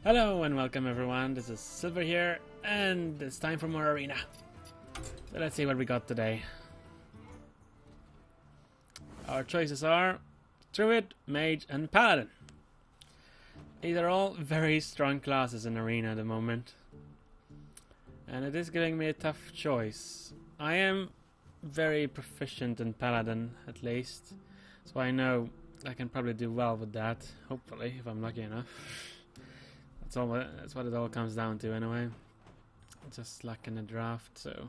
Hello and welcome everyone, this is Silver here, and it's time for more arena. So let's see what we got today. Our choices are Druid, Mage and Paladin. These are all very strong classes in arena at the moment. And it is giving me a tough choice. I am very proficient in Paladin, at least. So I know I can probably do well with that, hopefully, if I'm lucky enough. That's what it all comes down to anyway. Just luck in the draft, so.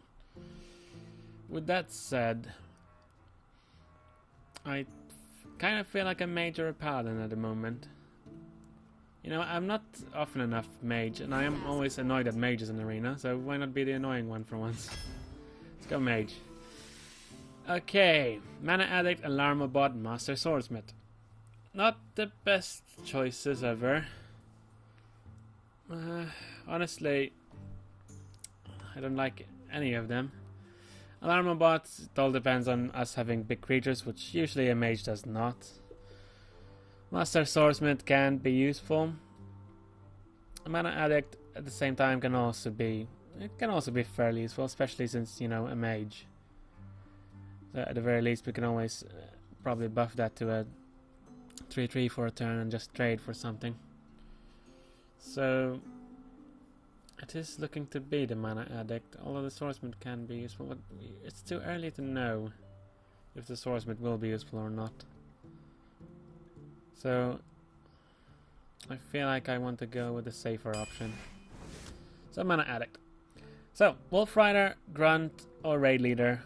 With that said, I kind of feel like a mage or a paladin at the moment. You know, I'm not often enough mage, and I am always annoyed at mages in the arena, so why not be the annoying one for once? Let's go mage. Okay, Mana Addict, Alarma Bot, Master Swordsmith. Not the best choices ever. Honestly, I don't like any of them. Alarma bots, it all depends on us having big creatures, which usually a mage does not. Master Swordsmith can be useful. A Mana Addict at the same time can also be fairly useful, especially since, you know, a mage. So at the very least we can always probably buff that to a 3/3 for a turn and just trade for something. So it is looking to be the Mana Addict, although the Swordsmith can be useful, but it's too early to know if the Swordsmith will be useful or not. So I feel like I want to go with the safer option. So Mana Addict. So Wolf Rider, Grunt or Raid Leader.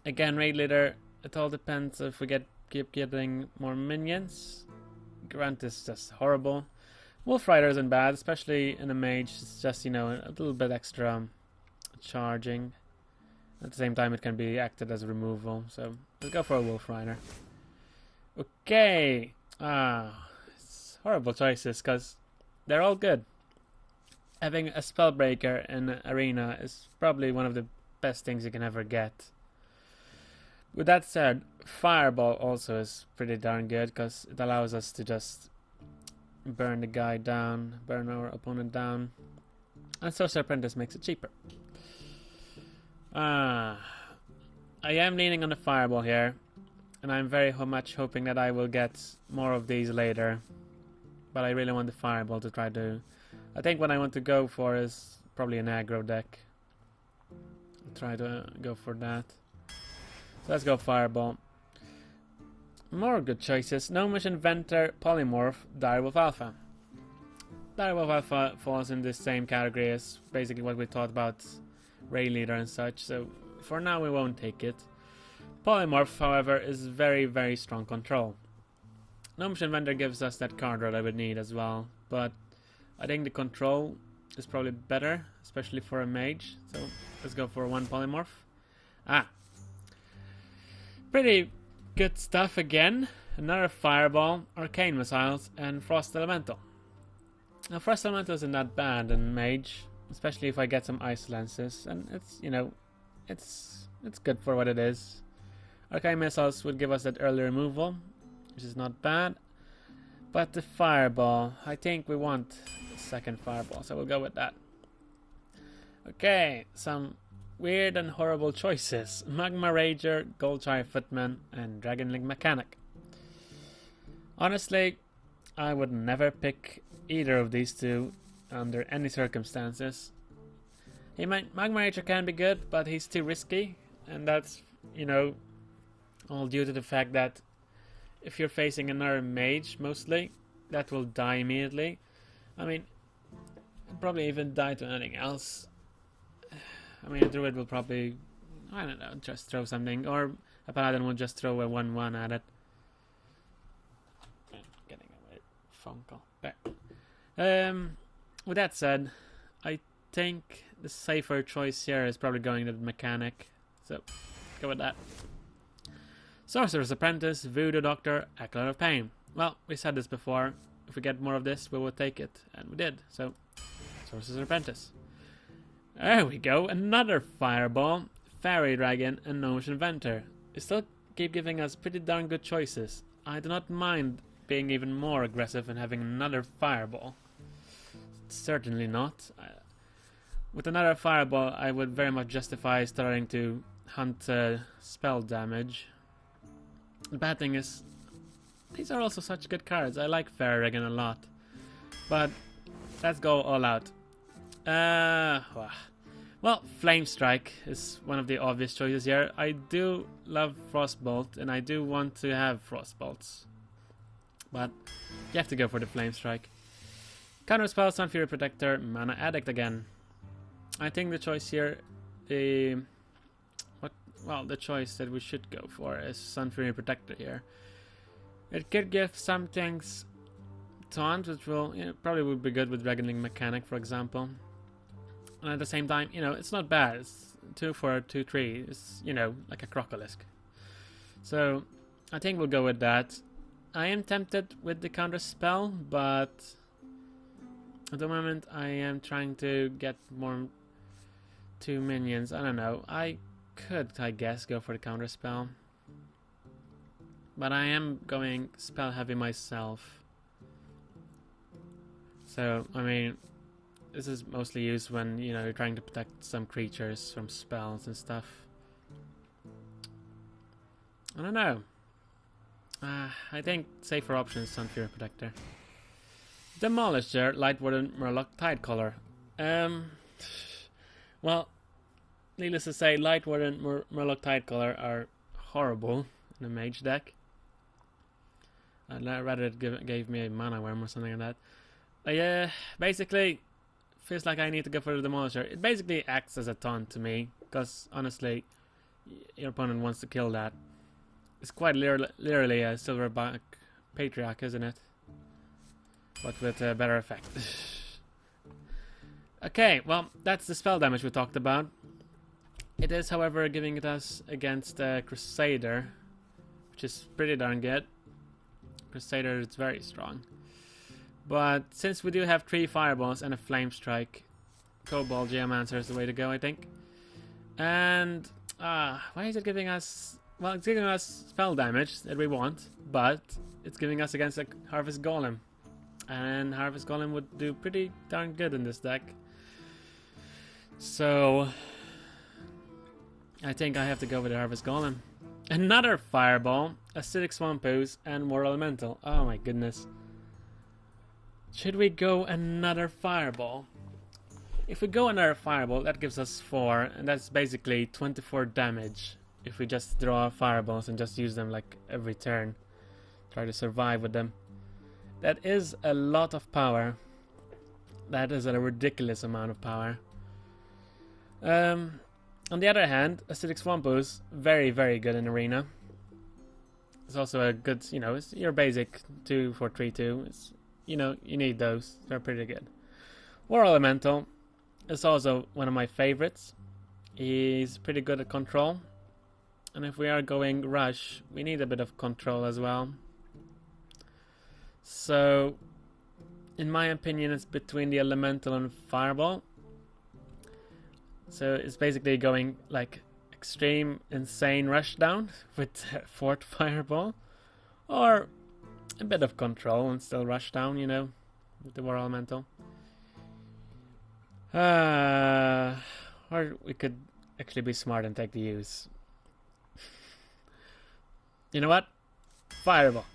Again, Raid Leader, it all depends if we keep getting more minions. Grunt is just horrible. Wolf Rider isn't bad, especially in a mage. It's just, you know, a little bit extra charging. At the same time, it can be acted as removal. So let's go for a Wolf Rider. Okay. It's horrible choices because they're all good. Having a Spellbreaker in arena is probably one of the best things you can ever get. With that said, Fireball also is pretty darn good because it allows us to just burn the guy down, burn our opponent down, and Sorcerer Apprentice makes it cheaper. I am leaning on the Fireball here, and I'm very much hoping that I will get more of these later, but I really want the Fireball to try to. I think what I want to go for is probably an aggro deck. I'll try to go for that. So let's go Fireball. More good choices. Gnomish Inventor, Polymorph, Direwolf Alpha. Direwolf Alpha falls in the same category as basically what we thought about Raid Leader and such, so for now we won't take it. Polymorph, however, is very, very strong control. Gnomish Inventor gives us that card that I would need as well, but I think the control is probably better, especially for a mage, so let's go for one Polymorph. Pretty good stuff again. Another Fireball, Arcane Missiles, and Frost Elemental. Now Frost Elemental isn't that bad in Mage, especially if I get some Ice Lances, and it's, you know, it's good for what it is. Arcane Missiles would give us that early removal, which is not bad. But the Fireball, I think we want the second Fireball, so we'll go with that. Okay, some weird and horrible choices. Magma Rager, Goldshire Footman, and Dragonlink Mechanic. Honestly, I would never pick either of these two under any circumstances. Magma Rager can be good, but he's too risky, and that's, you know, all due to the fact that if you're facing another mage, mostly, that will die immediately. I mean, probably even die to anything else. I mean, a druid will probably, I don't know, just throw something, or a paladin will just throw a 1/1 at it. Getting a phone call. There. With that said, I think the safer choice here is probably going to the mechanic, so go with that. Sorcerer's Apprentice, Voodoo Doctor, Acolyte of Pain. Well, we said this before, if we get more of this, we will take it, and we did, so Sorcerer's Apprentice. There we go, another Fireball, Fairy Dragon, and Gnomish Inventor. They still keep giving us pretty darn good choices. I do not mind being even more aggressive and having another Fireball. Certainly not. With another fireball, I would very much justify starting to hunt spell damage. The bad thing is, these are also such good cards. I like Farragon a lot. But let's go all out. Well, Flame Strike is one of the obvious choices here. I do love Frostbolt, and I do want to have Frostbolts. But you have to go for the Flame Strike. Counterspell, Sun Fury Protector, Mana Addict again. I think the choice here, the choice that we should go for is Sun Fury Protector here. It could give some things taunt, which will probably would be good with Dragonling Mechanic, for example. And at the same time, it's not bad. It's 2 for 2/3. It's like a Crocolisk. So I think we'll go with that. I am tempted with the counter spell, but at the moment I am trying to get more 2 minions. I don't know. I could, I guess, go for the counter spell, but I am going spell heavy myself. So I mean, this is mostly used when you're trying to protect some creatures from spells and stuff. I don't know. I think safer option is Sun Fury Protector. Demolisher, Light Warden, Murloc, Tidecaller. Well, needless to say, Light Warden, Murloc, Tidecaller are horrible in a mage deck. I'd rather it gave me a Mana Worm or something like that. Yeah, basically, feels like I need to go for the Demolisher. It basically acts as a taunt to me, because honestly, your opponent wants to kill that. It's quite literally a Silverback Patriarch, isn't it? But with a better effect. Okay, well, that's the spell damage we talked about. It is, however, giving it us against Crusader, which is pretty darn good. Crusader is very strong. But since we do have 3 fireballs and a flame strike, Cobalt Geomancer is the way to go, I think. And why is it giving us? Well, it's giving us spell damage that we want, but it's giving us against a Harvest Golem, and Harvest Golem would do pretty darn good in this deck. So I think I have to go with the Harvest Golem. Another fireball, Acidic Swamp Ooze, and War Elemental. Oh my goodness. Should we go another fireball? If we go another fireball, that gives us 4, and that's basically 24 damage. If we just draw fireballs and just use them like every turn, try to survive with them. That is a lot of power. That is a ridiculous amount of power. On the other hand, Acidic Swamp Ooze, very, very good in Arena. It's also a good, it's your basic 2 for 3/2. It's, you need those. They're pretty good. War Elemental is also one of my favorites. He's pretty good at control. And if we are going rush, we need a bit of control as well. So, in my opinion, it's between the Elemental and Fireball. So it's basically going like extreme, insane rush down with 4th Fireball. Or a bit of control and still rush down, with the War Elemental. Or we could actually be smart and take the use. You know what? Fireball.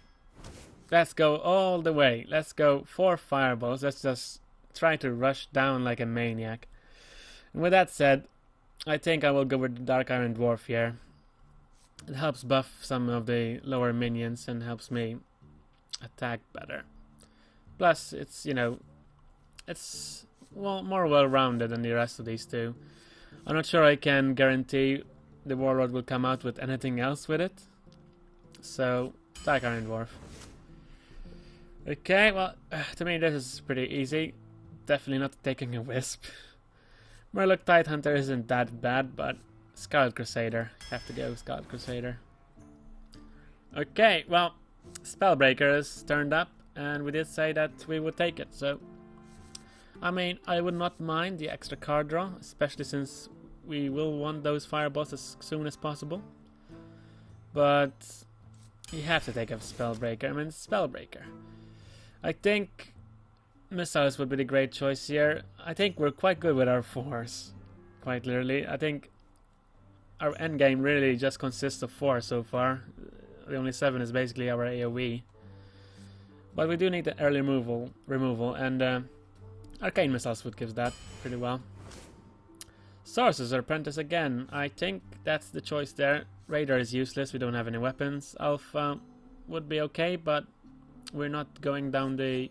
Let's go all the way. Let's go 4 fireballs. Let's just try to rush down like a maniac. And with that said, I think I will go with the Dark Iron Dwarf here. It helps buff some of the lower minions and helps me attack better. Plus, it's, it's more well-rounded than the rest of these two. I'm not sure I can guarantee the Warlord will come out with anything else with it. So, Dark Iron Dwarf. Okay, well, to me this is pretty easy. Definitely not taking a Wisp. Murloc Tidehunter isn't that bad, but Scarlet Crusader. Have to go Scarlet Crusader. Okay, well, Spellbreaker is turned up, and we did say that we would take it, so I mean, I would not mind the extra card draw, especially since we will want those fireballs as soon as possible. But you have to take a Spellbreaker. I mean, Spellbreaker. I think missiles would be the great choice here. I think we're quite good with our 4s. Quite literally. I think our endgame really just consists of 4 so far. The only 7 is basically our AoE. But we do need the early removal and arcane missiles would give that pretty well. Sorcerer's Apprentice again. I think that's the choice there. Radar is useless, we don't have any weapons. Alpha would be okay, but we're not going down the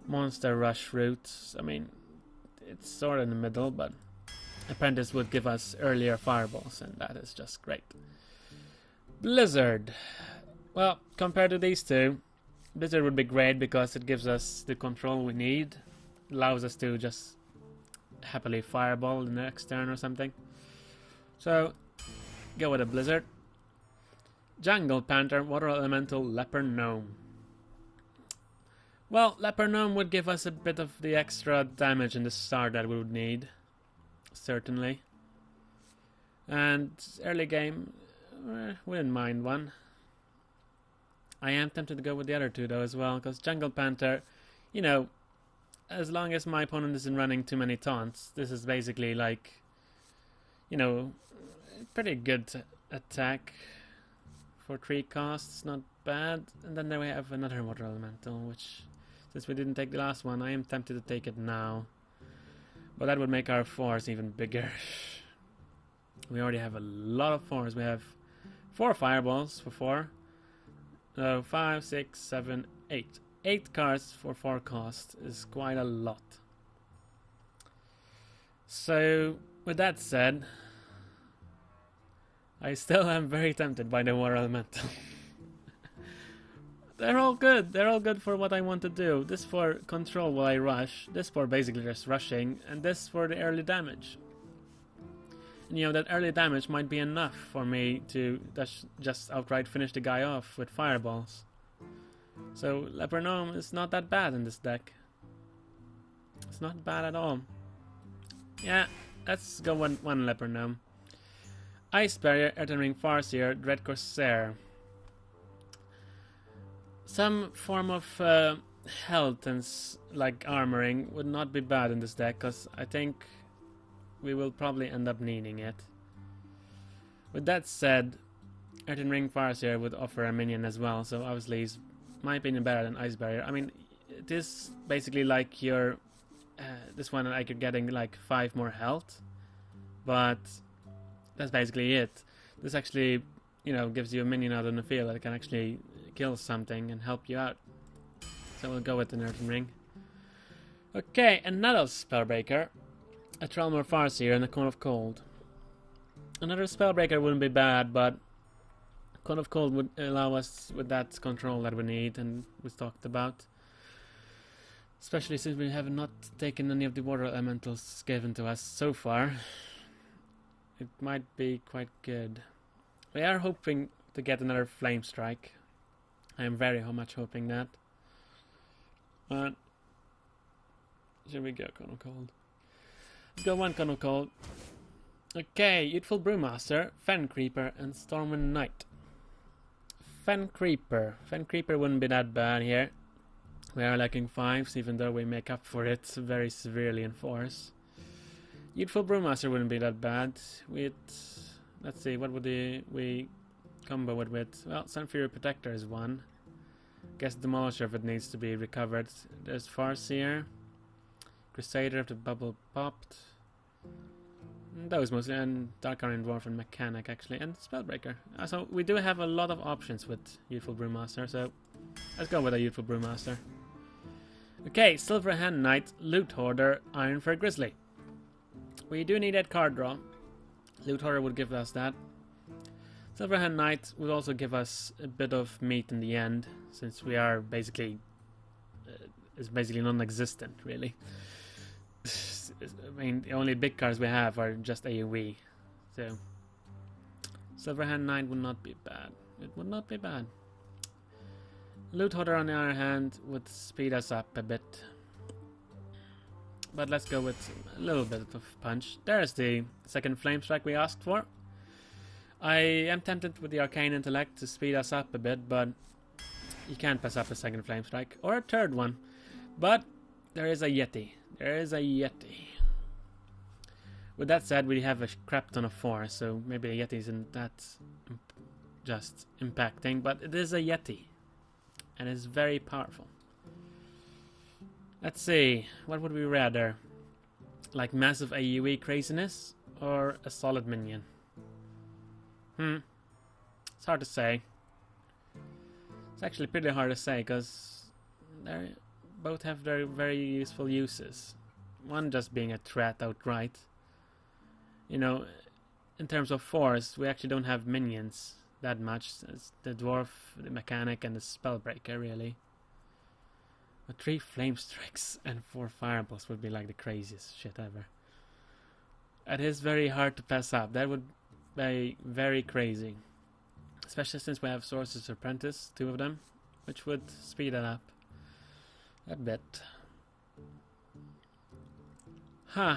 monster rush route. I mean, it's sort of in the middle, but Apprentice would give us earlier fireballs, and that is just great. Blizzard. Well, compared to these two, Blizzard would be great because it gives us the control we need. Allows us to just happily fireball the next turn or something. So, go with a Blizzard. Jungle Panther, Water Elemental, Leper Gnome. Well, Leper Gnome would give us a bit of the extra damage in the start that we would need. Certainly. And early game, wouldn't mind one. I am tempted to go with the other two though as well, because Jungle Panther, you know, as long as my opponent isn't running too many taunts, this is basically like, you know, pretty good attack for 3 costs, not bad. And then there we have another Water Elemental, which, since we didn't take the last one, I am tempted to take it now. But that would make our 4s even bigger. We already have a lot of 4s. We have 4 fireballs for 4. So 5, 6, 7, 8. 8 cards for 4 cost is quite a lot. So, with that said, I still am very tempted by the Water Elemental. They're all good. They're all good for what I want to do. This for control while I rush. This for basically just rushing. And this for the early damage. And you know, that early damage might be enough for me to just outright finish the guy off with fireballs. So Leper Gnome is not that bad in this deck. It's not bad at all. Yeah, let's go one Leper Gnome. Ice Barrier, Earthen Ring Farseer, Dread Corsair. Some form of health and like armoring would not be bad in this deck, because I think we will probably end up needing it. With that said, Earthen Ring Farseer would offer a minion as well, so obviously it's, in my opinion, better than Ice Barrier. I mean, it is basically like your this one I could getting like 5 more health, but that's basically it. This actually, you know, gives you a minion out in the field that can actually kill something and help you out. So we'll go with an Earthen Ring. Okay, another Spellbreaker. A Trelmor Farseer and a Cone of Cold. Another Spellbreaker wouldn't be bad, but Cone of Cold would allow us with that control that we need and we talked about. Especially since we have not taken any of the water elementals given to us so far. It might be quite good. We are hoping to get another Flame Strike. I am very much hoping that. But should we go Cone of Cold? Let's go one Cone of Cold. Okay, Youthful Brewmaster, Fen Creeper, and Stormwind Knight. Fen Creeper. Fen Creeper wouldn't be that bad here. We are lacking 5s, even though we make up for it very severely in 4s. Youthful Brewmaster wouldn't be that bad. With, let's see, what would we combo it with? Well, Sunfury Protector is one. Guess Demolisher if it needs to be recovered. There's Farseer. Crusader if the bubble popped. Those mostly, and Dark Iron Dwarf and Mechanic actually, and Spellbreaker. So we do have a lot of options with Youthful Brewmaster, so let's go with a Youthful Brewmaster. Okay, Silver Hand Knight, Loot Hoarder, Ironfur Grizzly. We do need that card draw. Loot Hoarder would give us that. Silver Hand Knight would also give us a bit of meat in the end, since we are basically is basically non-existent, really. I mean, the only big cards we have are just AoE. So, Silver Hand Knight would not be bad. It would not be bad. Loot Hoarder, on the other hand, would speed us up a bit. But let's go with a little bit of punch. There's the second Flame Strike we asked for. I am tempted with the Arcane Intellect to speed us up a bit, but you can't pass up a second Flame Strike. Or a third one. But There is a Yeti. There is a Yeti. With that said, we have a crap ton of 4, so maybe the Yeti isn't that just impacting, but it is a Yeti. And it's very powerful. Let's see, what would we rather? Like massive AoE craziness or a solid minion? It's hard to say. It's actually pretty hard to say because they both have very, very useful uses. One just being a threat outright. You know, in terms of force, we actually don't have minions that much. It's the dwarf, the mechanic, and the spellbreaker, really. But 3 flame strikes and 4 fireballs would be like the craziest shit ever. It is very hard to pass up. That would be very crazy. Especially since we have Sorcerer's Apprentice, 2 of them, which would speed it up a bit. Huh.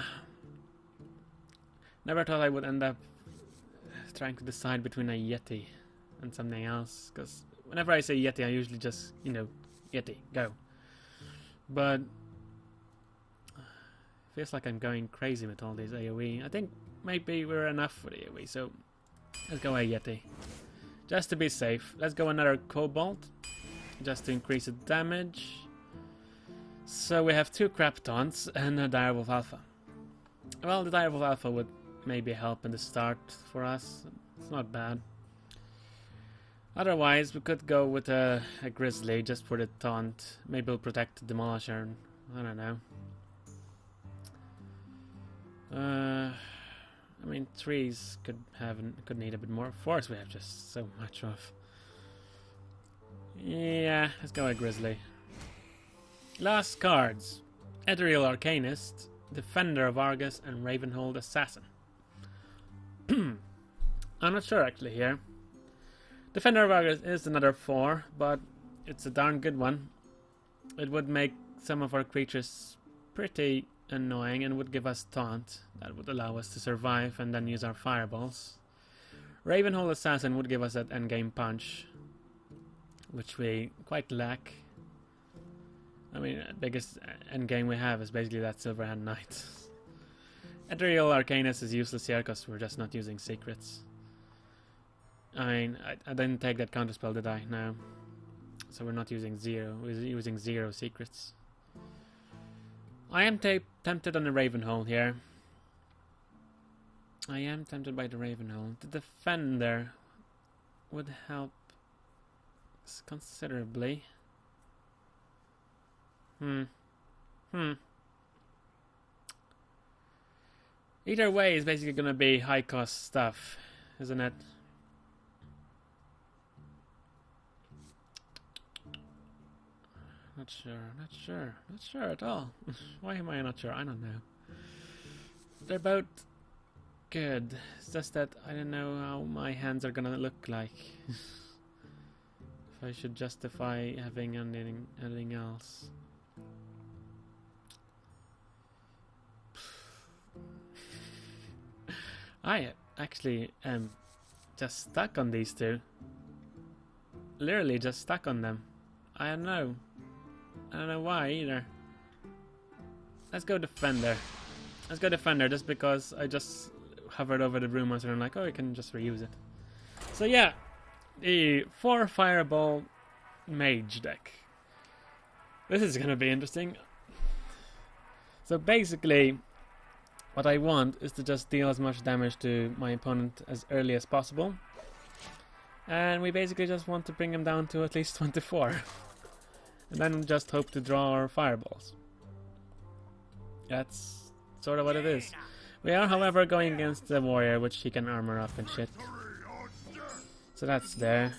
Never thought I would end up trying to decide between a Yeti and something else. Because whenever I say Yeti, I usually just, you know, Yeti, go. But feels like I'm going crazy with all these AoE. I think maybe we're enough for the AoE, so let's go a Yeti. Just to be safe, let's go another Cobalt, just to increase the damage. So we have 2 crap taunts and a Direwolf Alpha. Well, the Direwolf Alpha would maybe help in the start for us. It's not bad. Otherwise, we could go with a Grizzly just for the taunt. Maybe we'll protect the Demolisher. I don't know. I mean, 3s could need a bit more. 4s we have just so much of. Yeah, let's go with Grizzly. Last cards: Ethereal Arcanist, Defender of Argus, and Ravenhold Assassin. I'm not sure actually here. Defender of Argus is another 4, but it's a darn good one. It would make some of our creatures pretty annoying and would give us taunt. That would allow us to survive and then use our fireballs. Ravenhold Assassin would give us that endgame punch, which we quite lack. I mean, the biggest endgame we have is basically that Silverhand Knight. Ethereal Arcanist is useless here because we're just not using secrets. I mean, I didn't take that counterspell, did I? No. So we're not using 0. We're using 0 secrets. I am tempted on the Ravenhold here. I am tempted by the Ravenhold. The Defender would help considerably. Either way is basically gonna be high cost stuff, isn't it? Not sure at all. Why am I not sure? I don't know. They're both good. It's just that I don't know how my hands are gonna look like. If I should justify having anything else. I actually am just stuck on these 2. Literally just stuck on them. I don't know why either. Let's go Defender. Let's go Defender just because I just hovered over the Broom Monster and I'm like, oh, I can just reuse it. So yeah, the 4 Fireball Mage deck. This is gonna be interesting. So basically, what I want is to just deal as much damage to my opponent as early as possible. And we basically just want to bring him down to at least 24. And then just hope to draw our fireballs. That's sort of what it is. We are, however, going against the warrior, which he can armor up and shit. So that's there.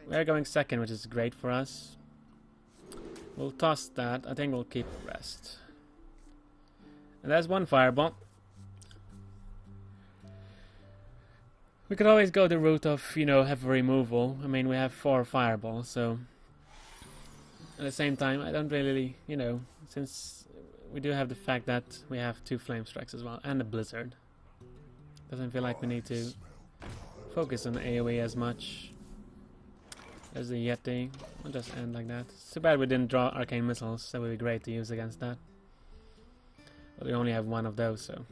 We are going second, which is great for us. We'll toss that. I think we'll keep rest. And there's 1 fireball. We could always go the route of, you know, have removal. I mean, we have 4 fireballs, so... At the same time, I don't really, you know, since we do have the fact that we have 2 flame strikes as well, and a blizzard. Doesn't feel like we need to focus on AoE as much. There's the Yeti. We'll just end like that. It's too bad we didn't draw arcane missiles. That would be great to use against that. But we only have one of those, so...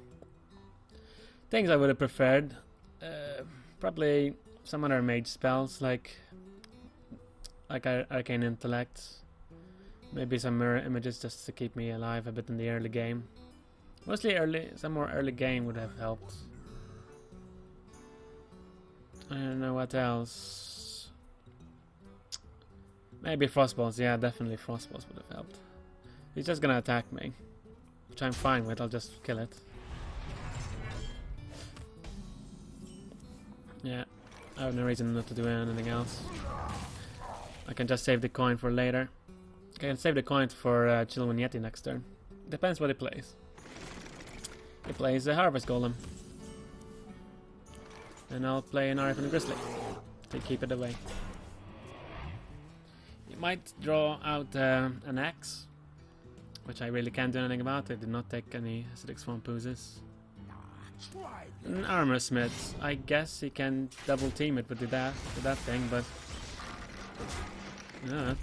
Things I would have preferred. Probably some other mage spells, like Arcane Intellect. Maybe some mirror images just to keep me alive a bit in the early game. Mostly some more early game would have helped. I don't know what else. Maybe Frostballs, yeah, definitely Frostballs would have helped. He's just gonna attack me, which I'm fine with, I'll just kill it. Yeah, I have no reason not to do anything else. I can just save the coin for later. I can save the coin for Chillwin Yeti next turn. Depends what he plays. He plays a Harvest Golem. And I'll play an Arif and a Grizzly to keep it away. He might draw out an axe, which I really can't do anything about. I did not take any Acidic Swamp Oozes. An Armor Smith. I guess he can double team it with that thing, but... yeah.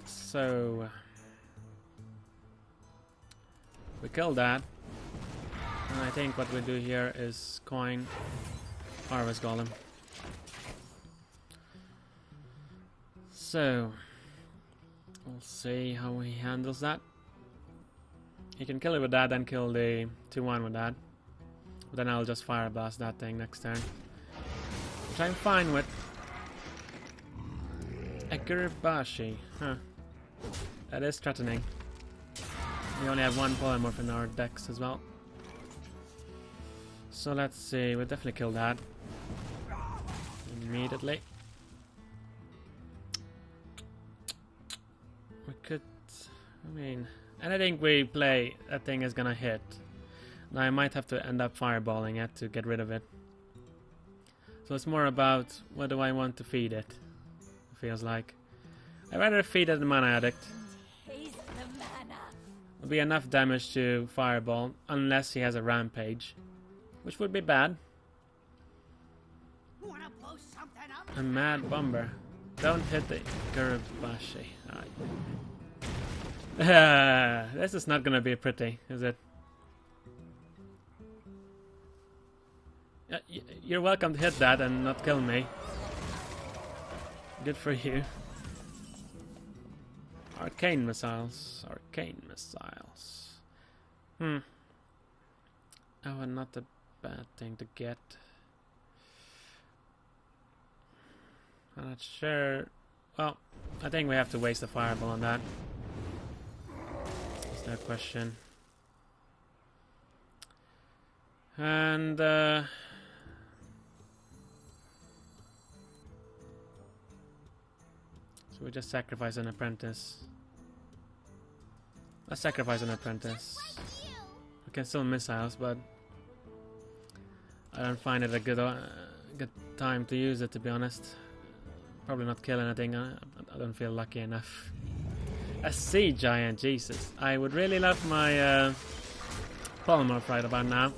So... we kill that. And I think what we do here is coin Harvest Golem. So... we'll see how he handles that. He can kill it with that, then kill the 2-1 with that. But then I'll just Fire Blast that thing next turn. Which I'm fine with. Aguribashi. Huh. That is threatening. We only have one polymorph in our decks as well. So let's see. We'll definitely kill that. Immediately. We could... I mean... anything we play, that thing is gonna hit. Now I might have to end up fireballing it to get rid of it. So it's more about what do I want to feed it. It feels like. I'd rather feed it the Mana Addict. It'll be enough damage to fireball, unless he has a rampage. Which would be bad. A Mad Bomber. Don't hit the Gurabashi. This is not gonna be pretty, is it? You're welcome to hit that and not kill me. Good for you. Arcane Missiles. Arcane Missiles. Oh, not a bad thing to get. I'm not sure. Well, I think we have to waste a fireball on that. Is that a question? And so we just sacrifice an apprentice. Let's sacrifice an apprentice. We can still missiles, but I don't find it a good time to use it, to be honest. Probably not kill anything. I don't feel lucky enough. A sea giant, Jesus! I would really love my polymorph right about now.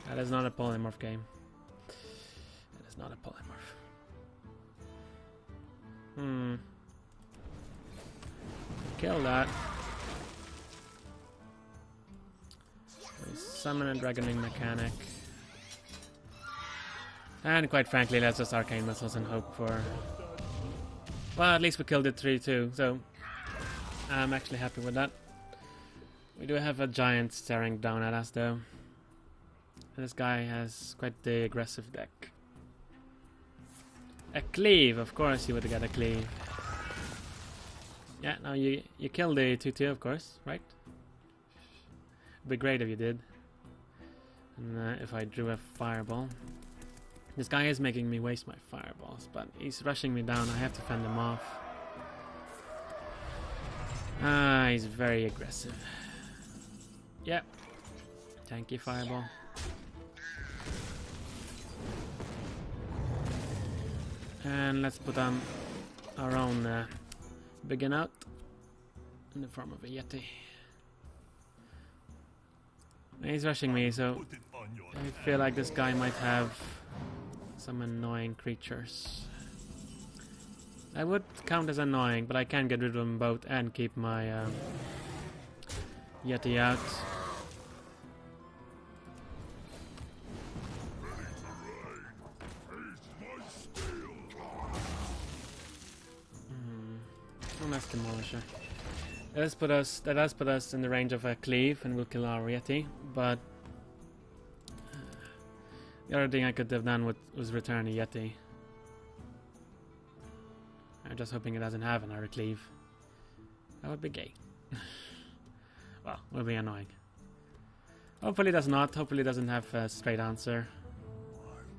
That is not a polymorph game. That is not a polymorph. Kill that. We summon a Dragoning Mechanic. And quite frankly, let's just Arcane Missiles and hope for... well, at least we killed it 3-2, so... I'm actually happy with that. We do have a giant staring down at us, though. And this guy has quite the aggressive deck. A Cleave, of course you would get a Cleave. Yeah, now you kill the 2-2, of course, right? It'd be great if you did. And if I drew a Fireball. This guy is making me waste my fireballs, but he's rushing me down. I have to fend him off. He's very aggressive. Yep. Tanky fireball. And let's put on our own Begin Out in the form of a Yeti. He's rushing me, so I feel like this guy might have some annoying creatures. I would count as annoying, but I can get rid of them both and keep my Yeti out. Oh, that's Demolisher. That does put us in the range of a cleave, and we'll kill our Yeti. But the other thing I could have done was return a Yeti. I'm just hoping it doesn't have another cleave. That would be gay. Well, it would be annoying. Hopefully it does not. Hopefully it doesn't have a straight answer.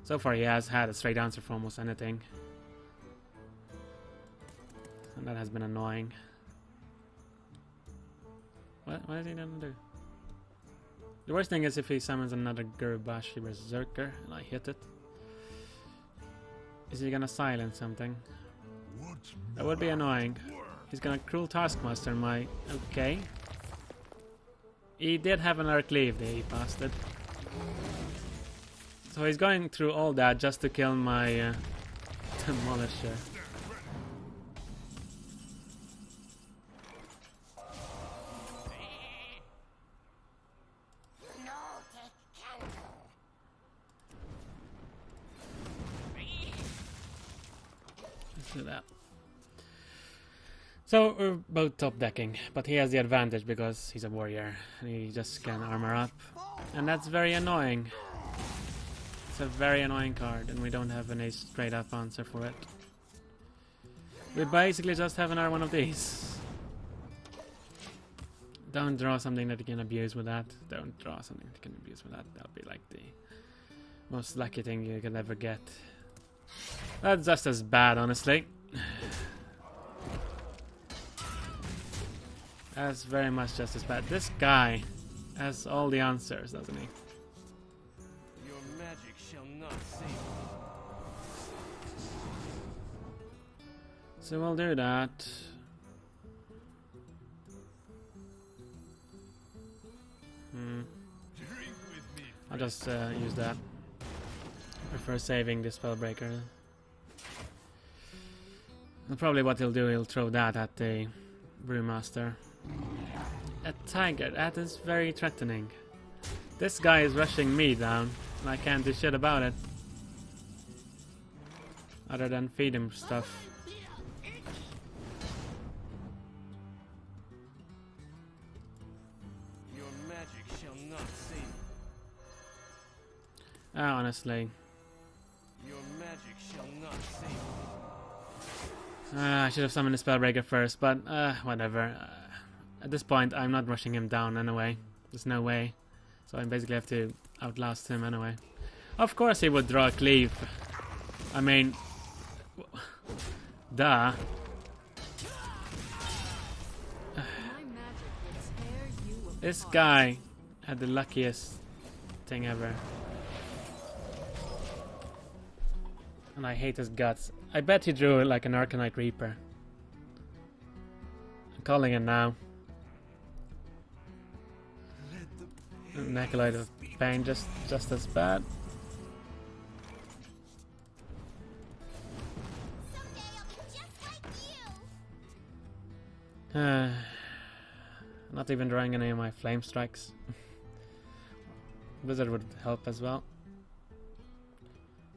So far he has had a straight answer for almost anything. And that has been annoying. What is he gonna do? The worst thing is if he summons another Gurubashi Berserker and I hit it. Is he gonna silence something? That would be annoying. He's gonna Cruel Taskmaster my... Okay. He did have another cleave, the bastard. So he's going through all that just to kill my Demolisher. Let's do that. So we're both top decking, but he has the advantage because he's a warrior and he just can armor up, and that's very annoying. It's a very annoying card and we don't have any straight up answer for it. We basically just have another one of these. Don't draw something that you can abuse with that. Don't draw something that you can abuse with that. That'll be like the most lucky thing you can ever get. That's just as bad, honestly. That's very much just as bad. This guy has all the answers, doesn't he? Your magic shall not save. So we'll do that. I'll just use that. Prefer saving the Spellbreaker. And probably what he'll do, he'll throw that at the Brewmaster. A tiger, that is very threatening. This guy is rushing me down, and I can't do shit about it. Other than feed him stuff. Your magic shall not save. Honestly. Your magic shall not save. I should have summoned the Spellbreaker first, but whatever. At this point, I'm not rushing him down anyway. There's no way. So I basically have to outlast him anyway. Of course he would draw a cleave. I mean... duh. This guy had the luckiest thing ever. And I hate his guts. I bet he drew like an Arcanite Reaper. I'm calling it now. An Acolyte of Pain, just as bad. Not even drawing any of my Flame Strikes. Blizzard would help as well.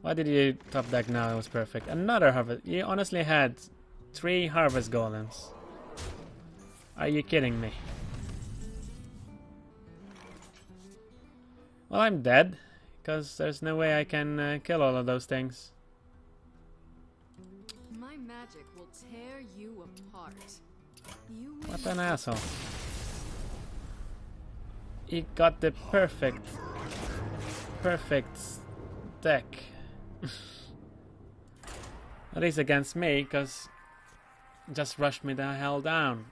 Why did you top deck now? It was perfect. Another Harvest. You honestly had 3 Harvest Golems. Are you kidding me? Well, I'm dead. Because there's no way I can kill all of those things. My magic will tear you apart. You What an asshole. He got the perfect deck. At least against me, because just rushed me the hell down.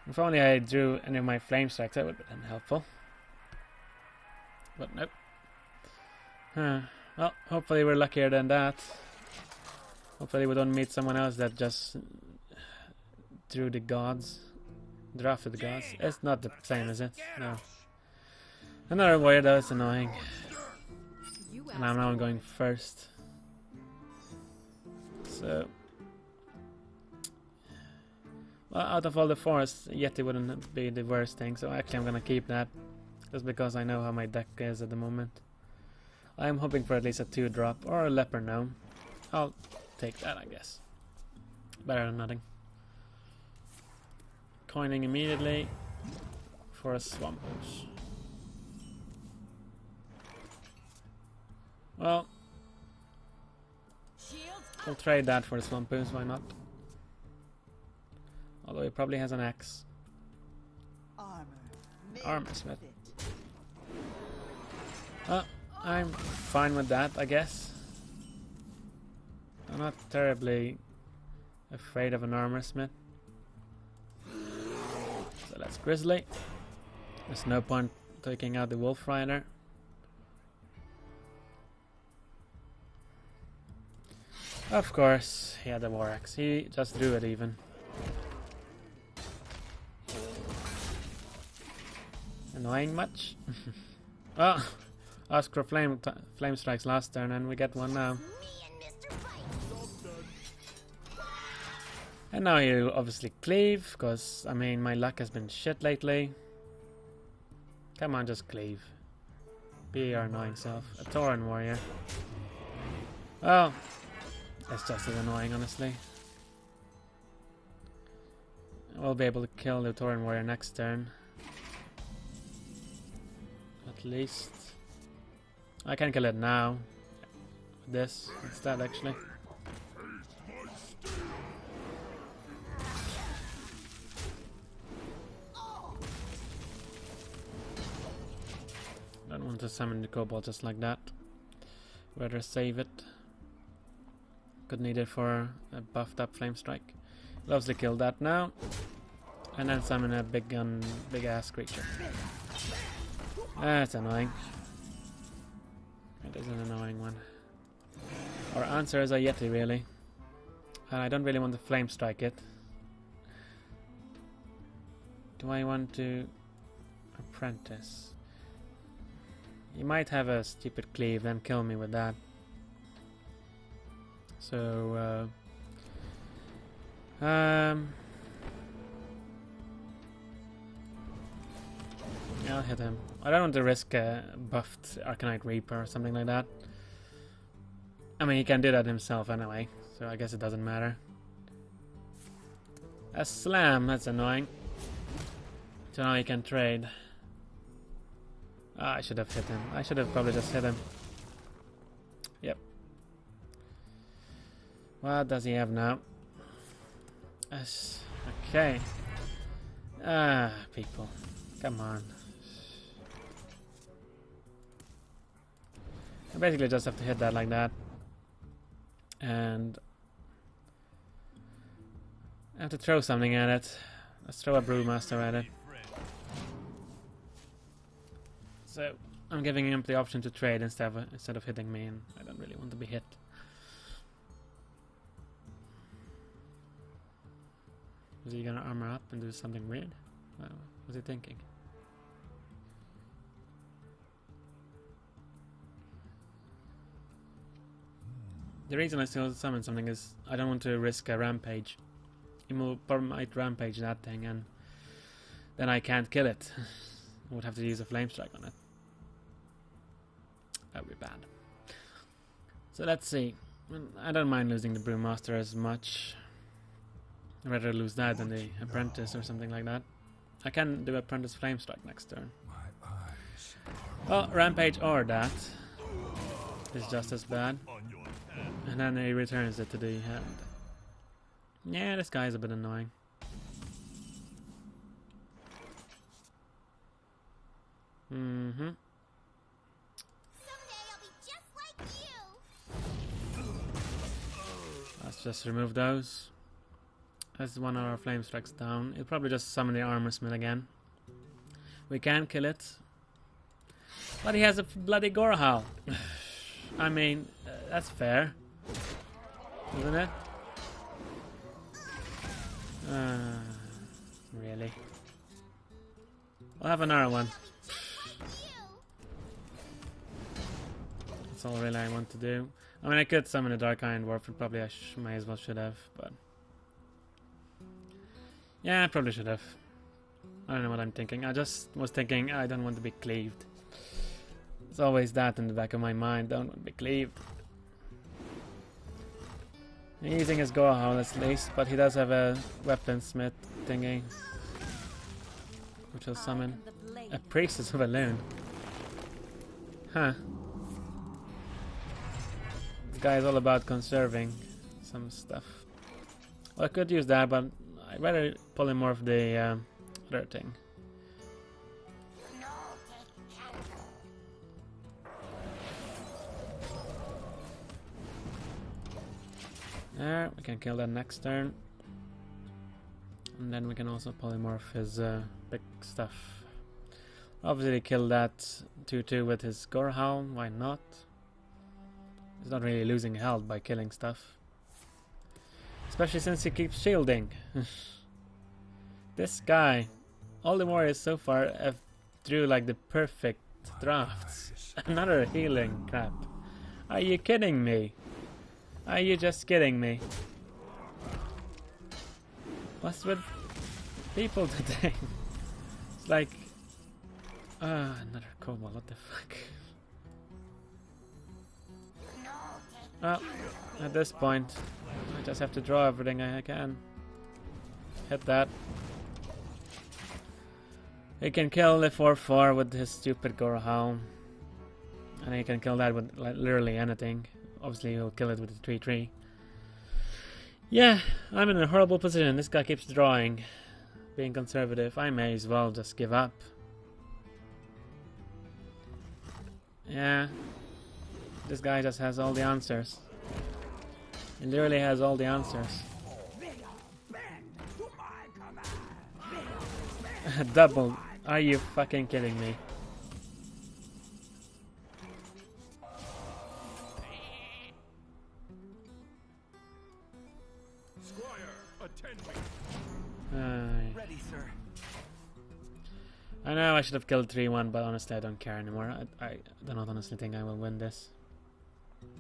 If only I drew any of my Flame Strikes, that would have been helpful. But nope. Well, hopefully we're luckier than that. Hopefully we don't meet someone else that just drew the gods. Drafted the gods. It's not the same, is it? No. Another warrior, that was annoying. And I'm now going first. So, well, out of all the fours, Yeti wouldn't be the worst thing. So actually, I'm gonna keep that, just because I know how my deck is at the moment. I'm hoping for at least a 2-drop or a leper gnome. I'll take that, I guess. Better than nothing. Coining immediately for a Swampoosh. Well, we'll trade that for the Swampoosh, why not? Although he probably has an axe. Armor smith. I'm fine with that, I guess. I'm not terribly afraid of an armor smith. So that's Grizzly. There's no point taking out the Wolf Rider. Of course, he had the War Axe. He just drew it even. Annoying much? Well, ask for flame strikes last turn and we get one now. And now he'll obviously cleave, because, I mean, my luck has been shit lately. Come on, just cleave. Be your annoying self. A Tauren warrior. Well, that's just as annoying, honestly. We'll be able to kill the Tauren warrior next turn. At least. I can kill it now. With this instead, actually. Don't want to summon the kobold just like that. Rather save it. Could need it for a buffed up flame strike. We'll obviously kill that now. And then summon a big ass creature. That's annoying. It is an annoying one. Our answer is a Yeti, really. And I don't really want to flame strike it. Do I want to apprentice? You might have a stupid cleave, then kill me with that. So, yeah, I'll hit him. I don't want to risk a buffed Arcanite Reaper or something like that. I mean, he can do that himself anyway, so I guess it doesn't matter. A slam, that's annoying. So now he can trade. Ah, I should have hit him. I should have probably just hit him. Yep. What does he have now? Okay. Ah, people. Come on. I basically just have to hit that like that. And I have to throw something at it. Let's throw a Brewmaster at it. So I'm giving him the option to trade instead of hitting me, and I don't really want to be hit. Is he gonna armor up and do something weird? What was he thinking? The reason I still summon something is I don't want to risk a rampage. He might rampage that thing, and then I can't kill it. I would have to use a flame strike on it. That would be bad. So let's see. I don't mind losing the Brewmaster as much. I'd rather lose that than the Apprentice or something like that. I can do Apprentice Flame Strike next turn. Well, Rampage or that is just as bad. And then he returns it to the hand. Yeah, this guy is a bit annoying. Mm-hmm. Let's just remove those. That's one of our flame strikes down. It'll probably just summon the armor smith again. We can kill it. But he has a bloody Gorehowl. I mean, that's fair. Isn't it? Really? I'll have another one. That's all really I want to do. I mean, I could summon a Dark Iron Dwarf, and probably I may as well should have, but... Yeah, I probably should have. I don't know what I'm thinking. I just was thinking I don't want to be cleaved. It's always that in the back of my mind. Don't want to be cleaved. He's using his Gorehowl at least, but he does have a weaponsmith thingy, which will summon a Priestess of a Loon. Huh. This guy is all about conserving some stuff. Well, I could use that, but I'd rather pull in more of the other thing. There, we can kill that next turn. And then we can also pull in more of his big stuff. Obviously kill that 2-2 with his Gorehowl, why not? He's not really losing health by killing stuff. Especially since he keeps shielding. This guy, all the warriors so far have drew like the perfect drafts. Another healing crap. Are you kidding me? Are you just kidding me? What's with people today? It's like... another kobold, what the fuck? Well, at this point, I just have to draw everything I can. Hit that. He can kill the 4-4 with his stupid Gorehowl. And he can kill that with like, literally anything. Obviously he'll kill it with the 3-3. Yeah, I'm in a horrible position. This guy keeps drawing. Being conservative. I may as well just give up. Yeah. This guy just has all the answers. He literally has all the answers. Double. Are you fucking kidding me? Ready, sir. I know I should have killed 3-1, but honestly I don't care anymore. I do not honestly think I will win this.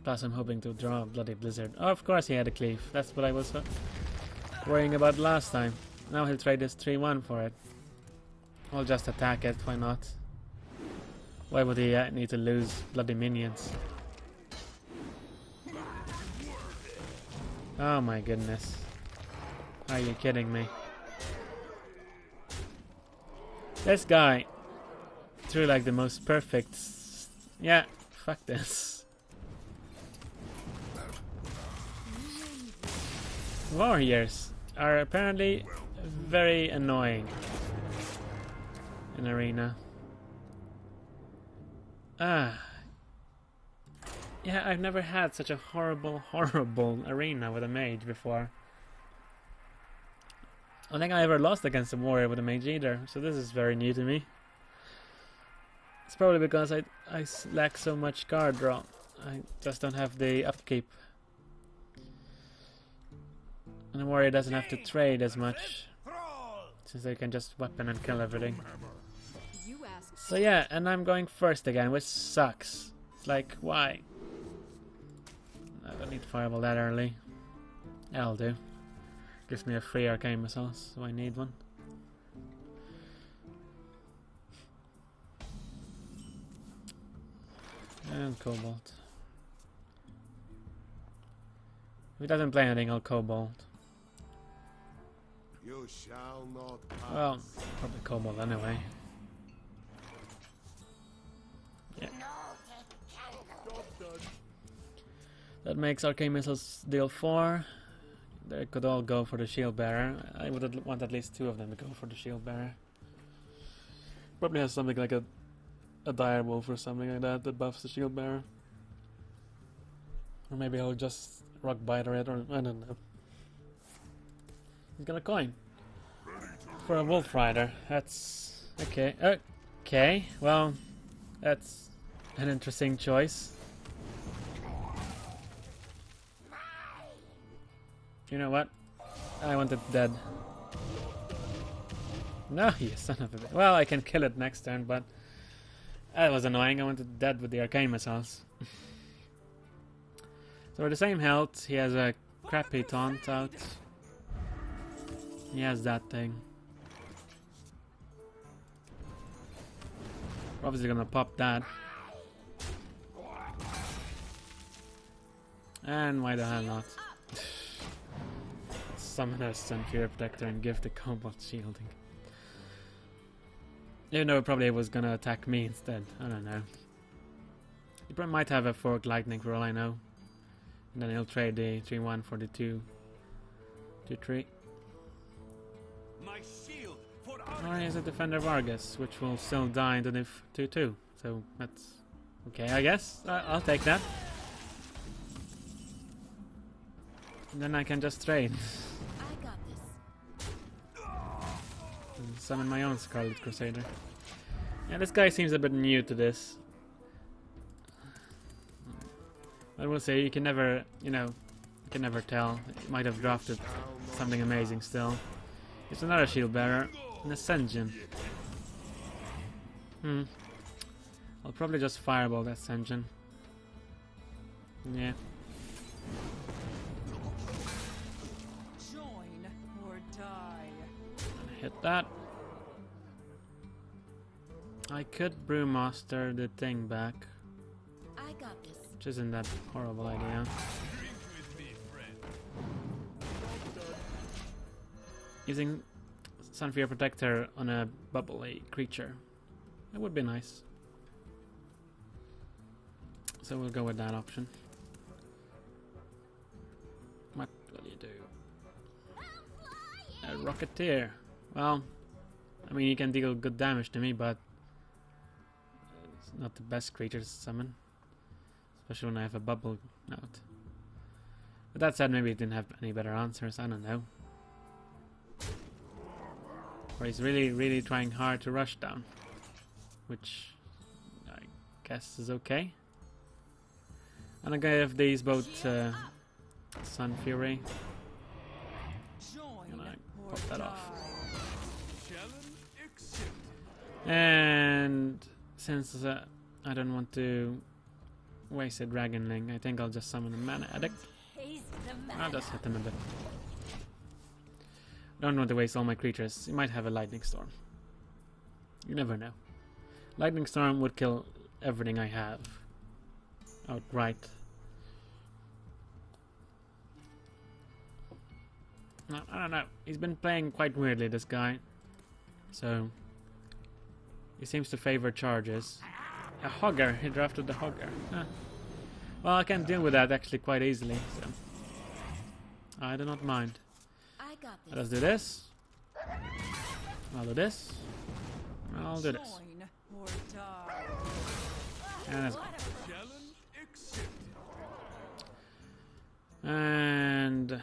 Plus I'm hoping to draw a bloody blizzard. Oh, of course he had a cleave. That's what I was worrying about last time. Now he'll trade this 3-1 for it. I'll just attack it, why not? Why would he need to lose bloody minions? Oh my goodness. Are you kidding me? This guy threw like the most perfect... Yeah, fuck this. Warriors are apparently very annoying in arena. Yeah, I've never had such a horrible arena with a mage before. I don't think I ever lost against a warrior with a mage either, so this is very new to me. It's probably because I lack so much card draw. I just don't have the upkeep. And the warrior doesn't have to trade as much, since they can just weapon and kill everything. So yeah, and I'm going first again, which sucks. It's like, why? I don't need fireball that early. That'll do. Gives me a free arcane missile, so I need one. And cobalt. If he doesn't play anything, I'll cobalt. You shall not pass. Well, probably cobalt anyway. Yeah. That makes arcane missiles deal 4. They could all go for the shield bearer. I would want at least 2 of them to go for the shield bearer. Probably has something like a dire wolf or something like that that buffs the shield bearer. Or maybe I'll just rock biter it, or I don't know. He's got a coin for a wolf rider. That's okay. Okay, well, that's an interesting choice. You know what? I want it dead. No, you son of a bitch. Well, I can kill it next turn, but that was annoying. I wanted it dead with the arcane missiles. So we're the same health. He has a crappy taunt out. He has that thing. We're obviously gonna pop that. And why the hell not? Summon a Sunfear Protector and give the Cobalt shielding. Even though it probably was gonna attack me instead. I don't know. He probably might have a Forked Lightning for all I know. And then he'll trade the 3-1 for the 2-3. My shield for Or he has a Defender Vargas, which will still die into the 2-2. So that's okay, I guess. I'll take that. And then I can just trade. I got this. And summon my own Scarlet Crusader. Yeah, this guy seems a bit new to this. I will say you can never, you can never tell. He might have drafted something amazing still. It's another Shield Bearer, an Ascension. I'll probably just Fireball that Ascension. Yeah. Join or die. Hit that. I could Brewmaster the thing back, I got this. which isn't that horrible idea. Using Sunfear Protector on a bubbly creature. That would be nice. So we'll go with that option. What will you do? A Rocketeer. Well, I mean, he can deal good damage to me, but it's not the best creature to summon. Especially when I have a bubble out. But that said, maybe he didn't have any better answers, I don't know. Or he's really trying hard to rush down. Which I guess is okay. And I'm gonna have these both Sun Fury. And I pop that off. And since I don't want to waste a Dragonling, I think I'll just summon a Mana Addict. I'll just hit him a bit. Don't want to waste all my creatures. He might have a Lightning Storm. You never know. Lightning Storm would kill everything I have outright. No, I don't know. He's been playing quite weirdly, this guy. So he seems to favor charges. A Hogger. He drafted the Hogger. Huh. Well, I can deal with that actually quite easily. So I do not mind. I got this. Let's do this. I'll do this. I'll do this. Join or die. And let's go. Challenge accepted. And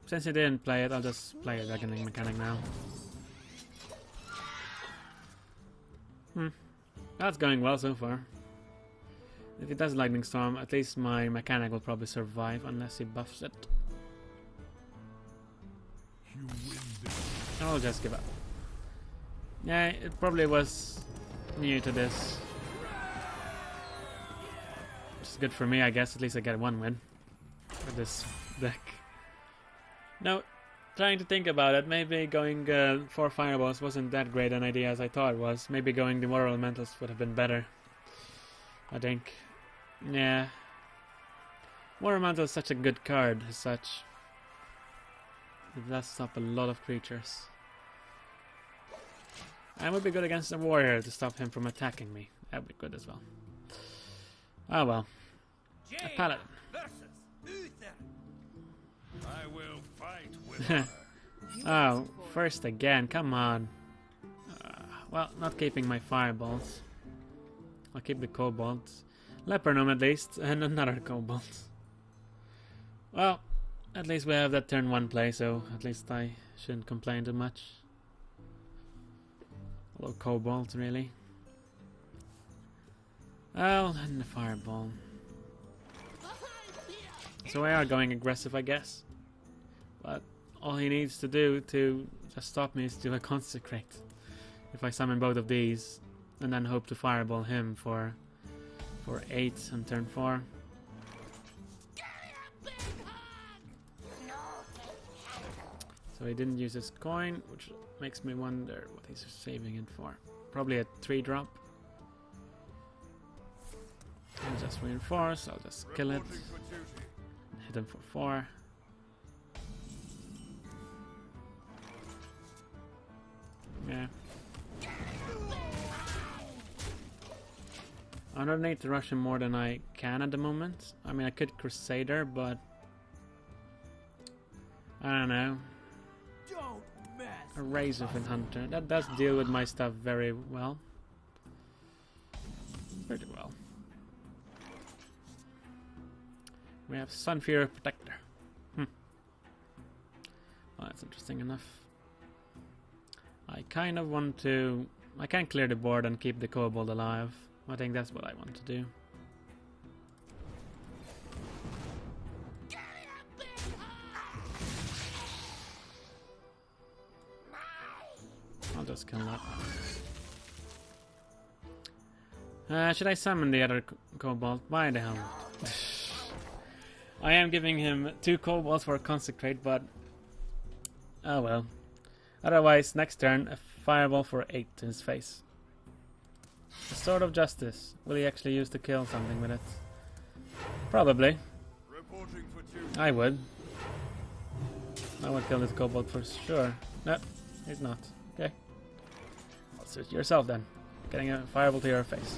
since he didn't play it, I'll just play a Dragoning mechanic now. That's going well so far. If he does Lightning Storm, at least my mechanic will probably survive unless he buffs it. I'll just give up. Yeah, it probably was new to this. Which is good for me, I guess. At least I get one win with this deck. Now, trying to think about it, maybe going 4 Fireballs wasn't that great an idea as I thought it was. Maybe going the War Elementals would have been better. I think. Yeah. War Elemental is such a good card as such. It does stop a lot of creatures. And would be good against a warrior to stop him from attacking me. That would be good as well. Oh well. A paladin. I will fight with Oh, first again, come on. Well, not keeping my fireballs. I'll keep the kobolds. Leopardom at least, and another kobold. Well, at least we have that turn 1 play, so at least I shouldn't complain too much. Hello, kobolds, really. Well, and the fireball. So we are going aggressive, I guess. But all he needs to do to just stop me is to consecrate. If I summon both of these, and then hope to fireball him for 8 on turn 4. So he didn't use his coin, which makes me wonder what he's saving it for. Probably a 3-drop. I'll just reinforce, I'll just kill it. Hit him for 4. Yeah. I don't need to rush him more than I can at the moment. I mean, I could Crusader, but I don't know. A Razorfin Hunter. That does deal with my stuff very well. Pretty well. We have Sunfear Protector. Well, that's interesting enough. I kind of want to... I can clear the board and keep the kobold alive. I think that's what I want to do. I'll just kill that. Should I summon the other kobold? Why the hell not? I am giving him 2 kobolds for a Consecrate, but... oh well. Otherwise, next turn, a fireball for 8 in his face. A Sword of Justice. Will he actually use to kill something with it? Probably. I would. I would kill this kobold for sure. No, he's not. Okay. I'll suit yourself then. Getting a fireball to your face.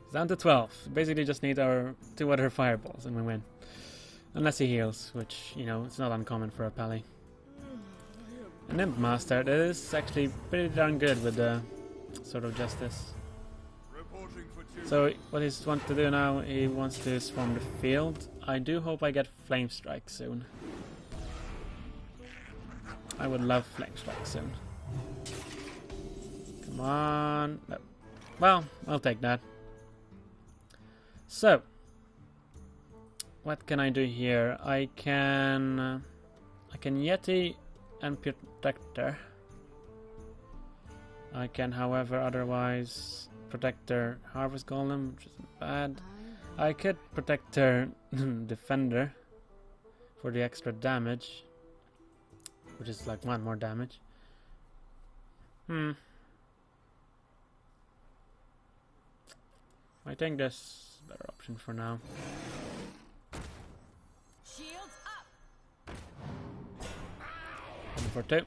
It's down to 12. Basically just need our 2 other fireballs and we win. Unless he heals, which, you know, it's not uncommon for a pally. An Imp Master, that is actually pretty darn good with the Sword of Justice. So what he wants to do now, he wants to swarm the field. I do hope I get Flame Strike soon. I would love Flame Strike soon. Come on. No. Well, I'll take that. So, what can I do here? I can Yeti and Protector. I can, however, otherwise Protector Harvest Golem, which isn't bad. I could Protector Defender for the extra damage, which is like 1 more damage. I think that's a better option for now. Shields up. 1 for 2.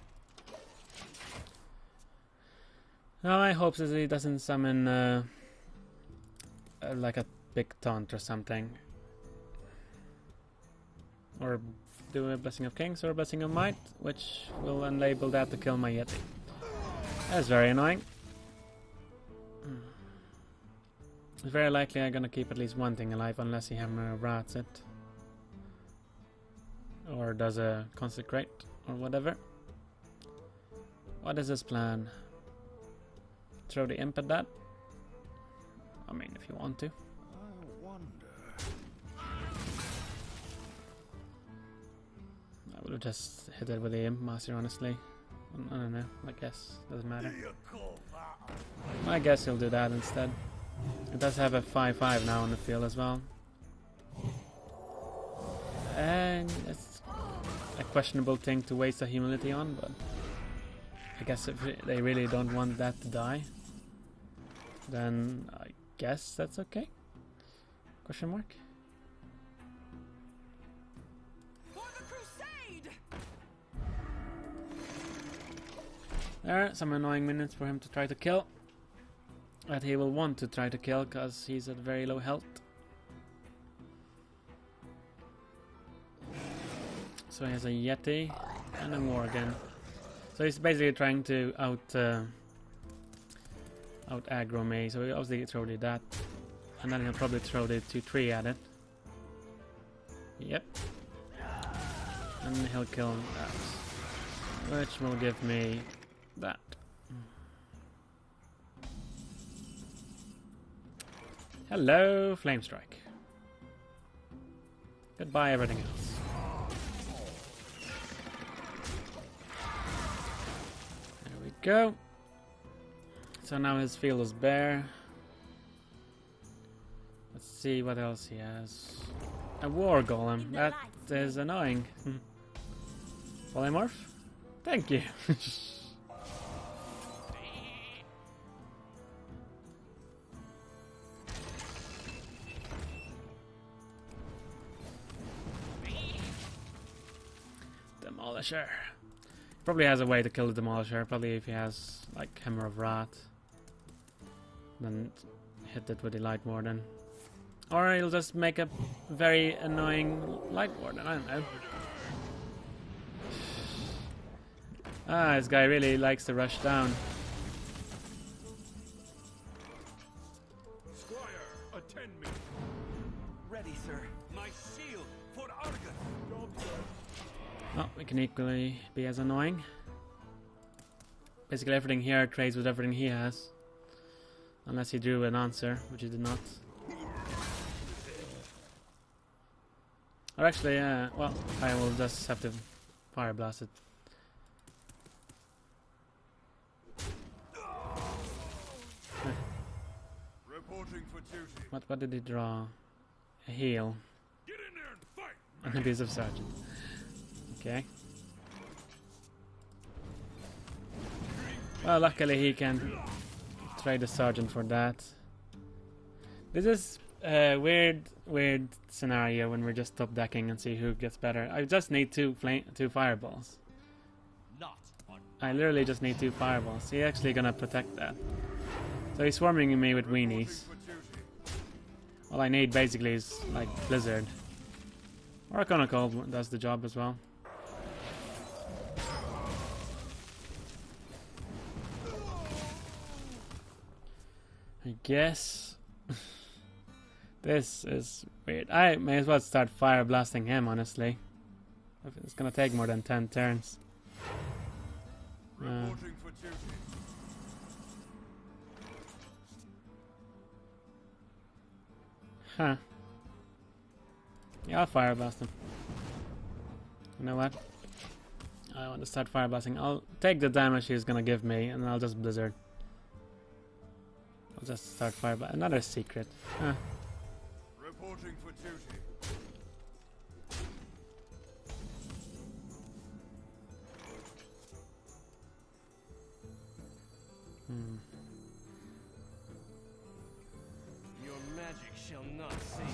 Now my hopes is he doesn't summon like a big taunt or something. Or do a Blessing of Kings or a Blessing of Might, which will enable that to kill my Yeti. That's very annoying. It's very likely I'm gonna keep at least one thing alive unless he hammer rats it. Or does a Consecrate or whatever. What is his plan? Throw the imp at that? I mean, if you want to. I wonder. I would have just hit it with the imp master, honestly. I don't know, I guess. Doesn't matter. I guess he'll do that instead. It does have a 5/5 now on the field as well. And it's a questionable thing to waste a humility on, but I guess if they really don't want that to die, then I guess that's okay. Question mark? For the crusade! There are some annoying minutes for him to try to kill. That he will want to try to kill because he's at very low health. So he has a Yeti and a Morgan. So he's basically trying to out aggro me. So he obviously throw that, and then he'll probably throw the 2/3 at it. Yep. And he'll kill that, which will give me that. Hello, Flame Strike. Goodbye, everything else. There we go. So now his field is bare. Let's see what else he has. A war golem. That is annoying. Polymorph? Thank you. Demolisher. Probably has a way to kill the Demolisher. Probably if he has like Hammer of Wrath. Then hit it with the Light Warden. Or he'll just make a very annoying Light Warden, I don't know. Ah, this guy really likes to rush down. Squire, attend me. Ready, sir. My shield for Argus. Oh, we can equally be as annoying. Basically everything here trades with everything he has. Unless he drew an answer, which he did not. Or actually, well, I will just have to Fire Blast it. Reporting for duty. What did he draw? A heal. Get in there and fight. And a piece of Sergeant. Okay. Well, luckily he can trade the Sergeant for that. This is a weird scenario when we're just top decking and see who gets better. I just need two fireballs. Not on. I literally just need 2 fireballs. He's actually gonna protect that. So he's swarming me with weenies. For duty. All I need basically is like Blizzard. Or Arcana Cold does the job as well. I guess this is weird. I may as well start fire blasting him, honestly. If it's gonna take more than 10 turns. Reporting for duty. Huh. Yeah, I'll fire blast him. You know what? I want to start fire blasting. I'll take the damage he's gonna give me, and I'll just Blizzard. I'll just start fire blast. Another secret. Huh. Reporting for duty. Your magic shall not save you.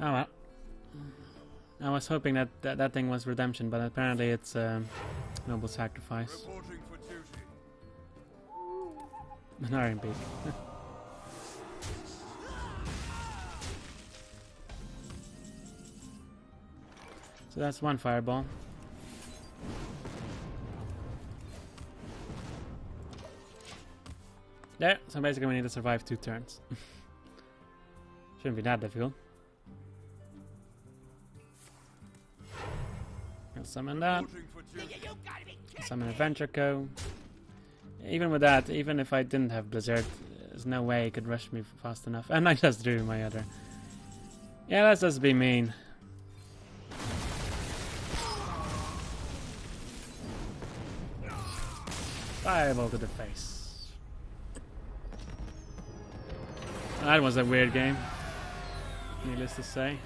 Oh well. I was hoping that that thing was redemption, but apparently it's noble sacrifice. Reporting for duty. An Iron Beak. So that's 1 fireball. There, so basically we need to survive 2 turns. Shouldn't be that difficult. I'll summon that. Reporting for duty. Summon Adventure Co. Even with that, even if I didn't have Blizzard, there's no way he could rush me fast enough. And I just drew my other. Yeah, let's just be mean. Fireball to the face. That was a weird game, needless to say.